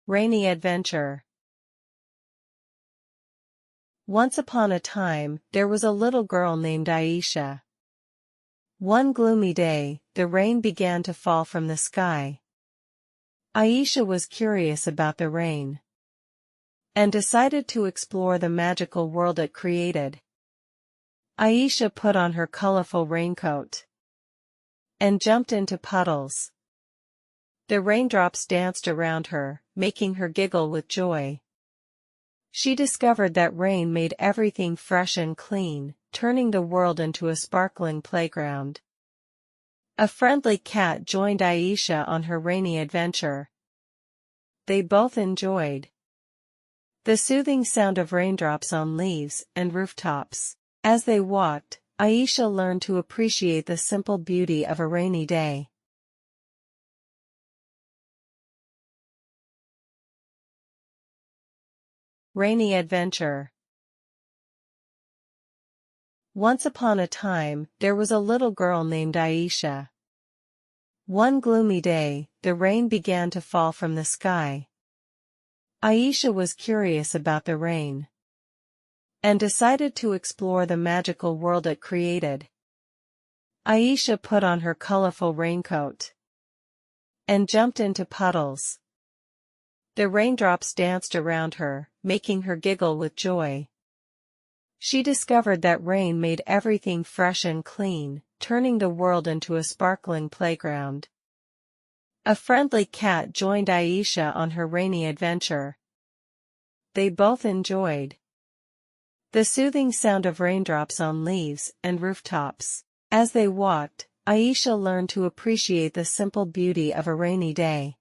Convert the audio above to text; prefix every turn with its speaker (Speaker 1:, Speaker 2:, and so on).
Speaker 1: Rainy adventure. Once upon a time, there was a little girl named Aisha. One gloomy day, the rain began to fall from the sky. Aisha was curious about the rain and decided to explore the magical world it created. Aisha put on her colorful raincoat and jumped into puddles. The raindrops danced around her, making her giggle with joy. She discovered that rain made everything fresh and clean, turning the world into a sparkling playground. A friendly cat joined Aisha on her rainy adventure. They both enjoyed the soothing sound of raindrops on leaves and rooftops. As they walked, Aisha learned to appreciate the simple beauty of a rainy day. Rainy adventure. Once upon a time, there was a little girl named Aisha. One gloomy day, the rain began to fall from the sky. Aisha was curious about the rain and decided to explore the magical world it created. Aisha put on her colorful raincoat and jumped into puddles. The raindrops danced around her, making her giggle with joy. She discovered that rain made everything fresh and clean, turning the world into a sparkling playground. A friendly cat joined Aisha on her rainy adventure. They both enjoyed the soothing sound of raindrops on leaves and rooftops. As they walked, Aisha learned to appreciate the simple beauty of a rainy day.